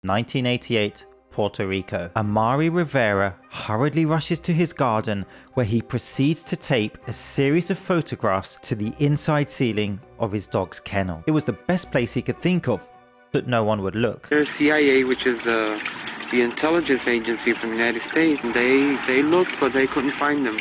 1988, Puerto Rico. Amaury Rivera hurriedly rushes to his garden where he proceeds to tape a series of photographs to the inside ceiling of his dog's kennel. It was the best place he could think of, but no one would look. There's CIA, which is the intelligence agency from the United States. They looked, but they couldn't find them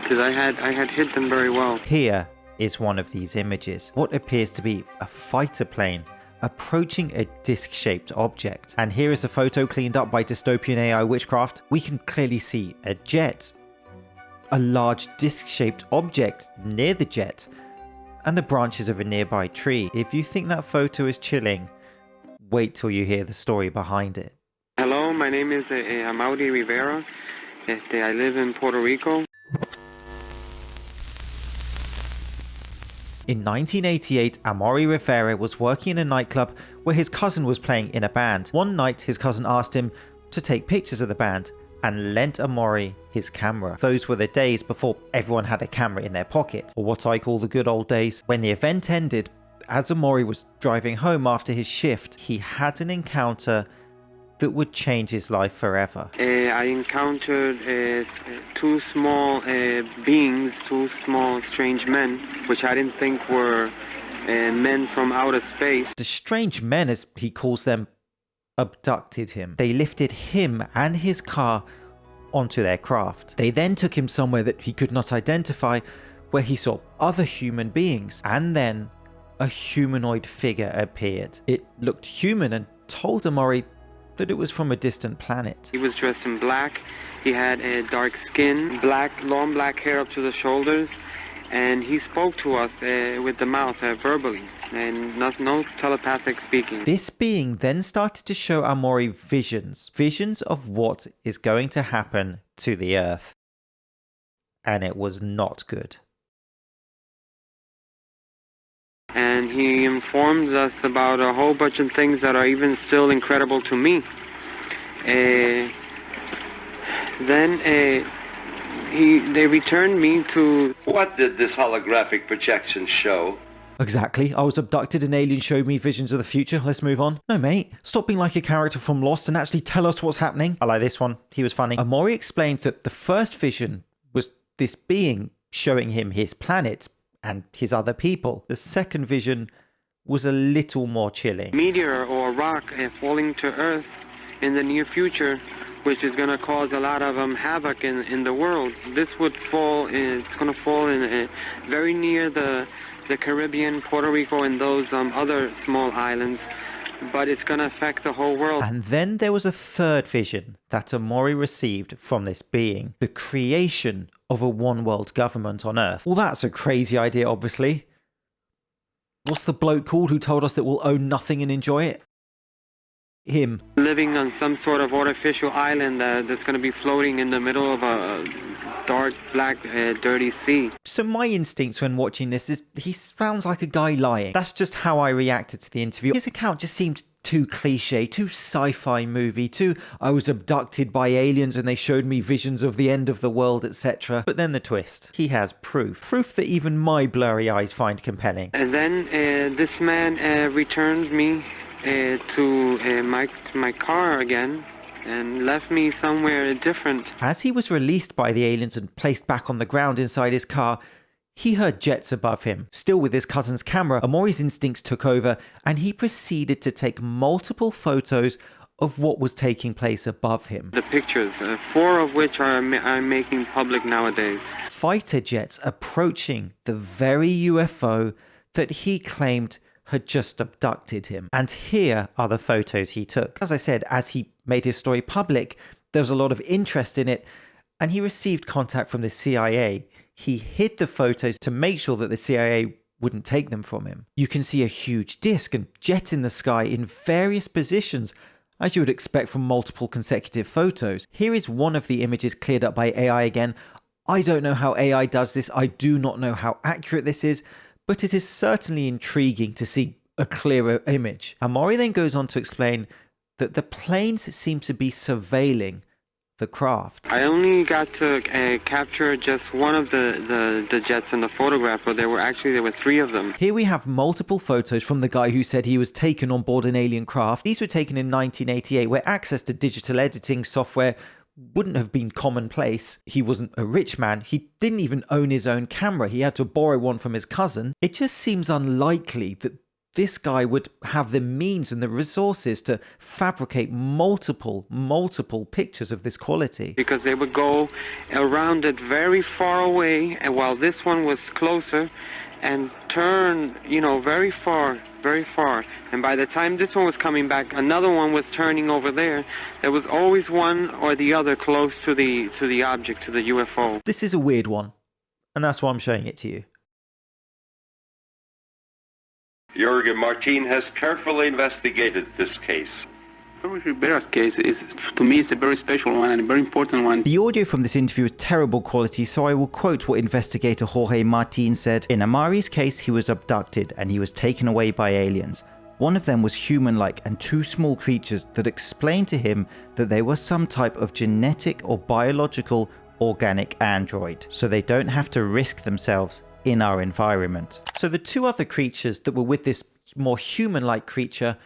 because I had hid them very well. Here is one of these images. What appears to be a fighter plane approaching a disc-shaped object. And here is a photo cleaned up by dystopian AI witchcraft. We can clearly see a jet, a large disc-shaped object near the jet, and the branches of a nearby tree. If you think that photo is chilling, wait till you hear the story behind it. Hello, my name is Amaury Rivera. I live in Puerto Rico. In 1988, Amaury Rivera was working in a nightclub where his cousin was playing in a band. One night, his cousin asked him to take pictures of the band and lent Amaury his camera. Those were the days before everyone had a camera in their pocket, or what I call the good old days. When the event ended, as Amaury was driving home after his shift, he had an encounter that would change his life forever. I encountered two small beings, two small strange men, which I didn't think were men from outer space. The strange men, as he calls them, abducted him. They lifted him and his car onto their craft. They then took him somewhere that he could not identify, where he saw other human beings, and then a humanoid figure appeared. It looked human and told Amaury that it was from a distant planet. He was dressed in black. He had a dark skin, long black hair up to the shoulders, and he spoke to us with the mouth verbally, and no telepathic speaking. This being then started to show Amaury visions of what is going to happen to the Earth. And it was not good. And he informed us about a whole bunch of things that are even still incredible to me. Then they returned me to... What did this holographic projection show? Exactly. I was abducted and aliens showed me visions of the future. Let's move on. No, mate. Stop being like a character from Lost and actually tell us what's happening. I like this one. He was funny. Amaury explains that the first vision was this being showing him his planet and his other people. The second vision was a little more chilling. Meteor or rock falling to Earth in the near future, which is going to cause a lot of havoc in the world. This would fall, it's going to fall in very near the Caribbean, Puerto Rico, and those other small islands, but it's going to affect the whole world. And then there was a third vision that Amaury received from this being, the creation of a one-world government on Earth. Well, that's a crazy idea, obviously. What's the bloke called who told us that we'll own nothing and enjoy it? Him. Living on some sort of artificial island that's going to be floating in the middle of a dark, black, dirty sea. So my instincts when watching this is he sounds like a guy lying. That's just how I reacted to the interview. His account just seemed too cliche, too sci-fi movie, too I was abducted by aliens and they showed me visions of the end of the world, etc. But then the twist. He has proof that even my blurry eyes find compelling. And then this man returned me to my car again and left me somewhere different. As he was released by the aliens and placed back on the ground inside his car, he heard jets above him. Still with his cousin's camera, Amaury's instincts took over and he proceeded to take multiple photos of what was taking place above him. The pictures, 4 of which I'm making public nowadays. Fighter jets approaching the very UFO that he claimed had just abducted him. And here are the photos he took. As I said, as he made his story public, there was a lot of interest in it, and he received contact from the CIA. He hid the photos to make sure that the CIA wouldn't take them from him. You can see a huge disc and jet in the sky in various positions, as you would expect from multiple consecutive photos. Here is one of the images cleared up by AI again. I don't know how AI does this. I do not know how accurate this is, but it is certainly intriguing to see a clearer image. Amaury then goes on to explain that the planes seem to be surveilling the craft. I only got to capture just one of the jets in the photograph, but there were 3 of them. Here we have multiple photos from the guy who said he was taken on board an alien craft. These were taken in 1988, where access to digital editing software wouldn't have been commonplace. He wasn't a rich man. He didn't even own his own camera. He had to borrow one from his cousin. It just seems unlikely that this guy would have the means and the resources to fabricate multiple pictures of this quality. Because they would go around it very far away, and while this one was closer, and turn, very far. And by the time this one was coming back, another one was turning over there. There was always one or the other close to the object, to the UFO. This is a weird one, and that's why I'm showing it to you. Jorge Martin has carefully investigated this case. Amaury Rivera's case is, to me, is a very special one and a very important one. The audio from this interview is terrible quality, so I will quote what investigator Jorge Martin said. In Amaury's case, he was abducted and he was taken away by aliens. One of them was human-like and 2 small creatures that explained to him that they were some type of genetic or biological organic android, so they don't have to risk themselves in our environment. So the 2 other creatures that were with this more human-like creature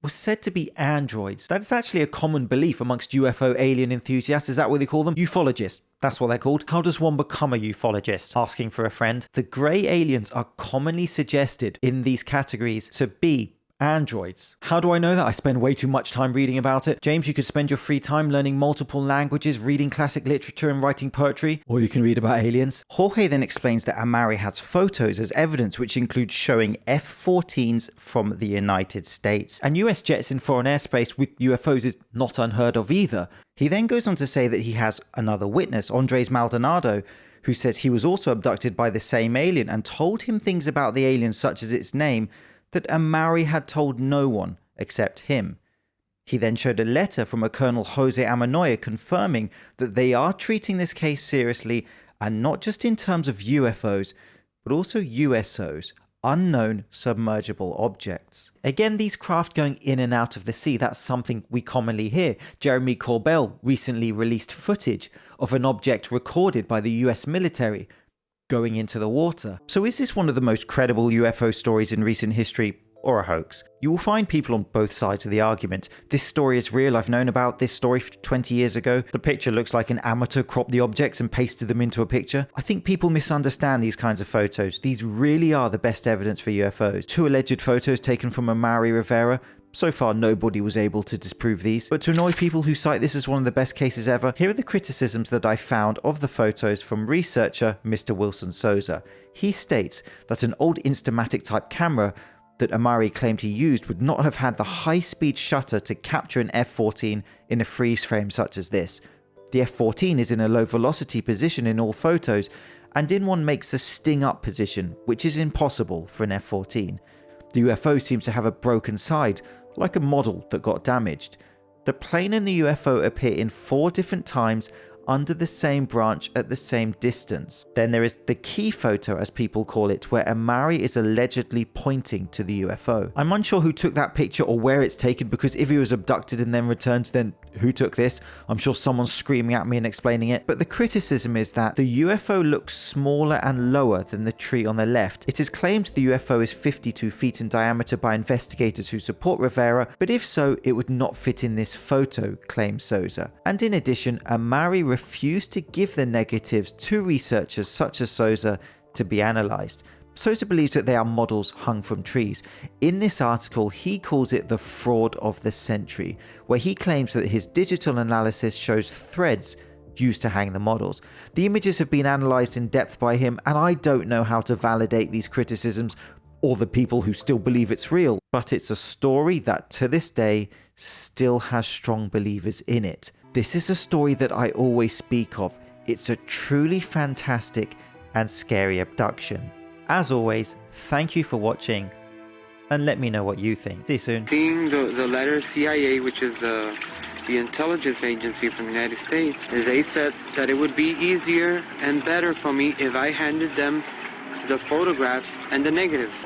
were said to be androids. That is actually a common belief amongst UFO alien enthusiasts. Is that what they call them? Ufologists. That's what they're called. How does one become a ufologist? Asking for a friend. The grey aliens are commonly suggested in these categories to be androids. How do I know that? I spend way too much time reading about it. James, you could spend your free time learning multiple languages, reading classic literature and writing poetry, or you can read about aliens. Jorge then explains that Amaury has photos as evidence, which includes showing F-14s from the United States. And US jets in foreign airspace with UFOs is not unheard of either. He then goes on to say that he has another witness, Andres Maldonado, who says he was also abducted by the same alien and told him things about the alien, such as its name, that Amaury had told no one except him. He then showed a letter from a Colonel Jose Amanoya confirming that they are treating this case seriously, and not just in terms of UFOs, but also USOs, unknown submergible objects. Again, these craft going in and out of the sea, that's something we commonly hear. Jeremy Corbell recently released footage of an object recorded by the US military going into the water. So is this one of the most credible UFO stories in recent history, or a hoax? You will find people on both sides of the argument. This story is real. I've known about this story 20 years ago. The picture looks like an amateur cropped the objects and pasted them into a picture. I think people misunderstand these kinds of photos. These really are the best evidence for UFOs. 2 alleged photos taken from Amaury Rivera. So far, nobody was able to disprove these, but to annoy people who cite this as one of the best cases ever, here are the criticisms that I found of the photos from researcher Mr. Wilson Souza. He states that an old Instamatic type camera that Amaury claimed he used would not have had the high-speed shutter to capture an F-14 in a freeze frame such as this. The F-14 is in a low velocity position in all photos, and in one makes a sting up position, which is impossible for an F-14. The UFO seems to have a broken side, like a model that got damaged. The plane and the UFO appear in 4 different times under the same branch at the same distance. Then there is the key photo, as people call it, where Amaury is allegedly pointing to the UFO. I'm unsure who took that picture or where it's taken, because if he was abducted and then returned, then who took this? I'm sure someone's screaming at me and explaining it. But the criticism is that the UFO looks smaller and lower than the tree on the left. It is claimed the UFO is 52 feet in diameter by investigators who support Rivera, but if so, it would not fit in this photo, claims Souza. And in addition, Amaury refused to give the negatives to researchers such as Souza to be analysed. Souza believes that they are models hung from trees. In this article, he calls it the fraud of the century, where he claims that his digital analysis shows threads used to hang the models. The images have been analysed in depth by him, and I don't know how to validate these criticisms or the people who still believe it's real, but it's a story that to this day still has strong believers in it. This is a story that I always speak of. It's a truly fantastic and scary abduction. As always, thank you for watching, and let me know what you think. See you soon. Seeing the letter CIA, which is the intelligence agency from the United States, they said that it would be easier and better for me if I handed them the photographs and the negatives.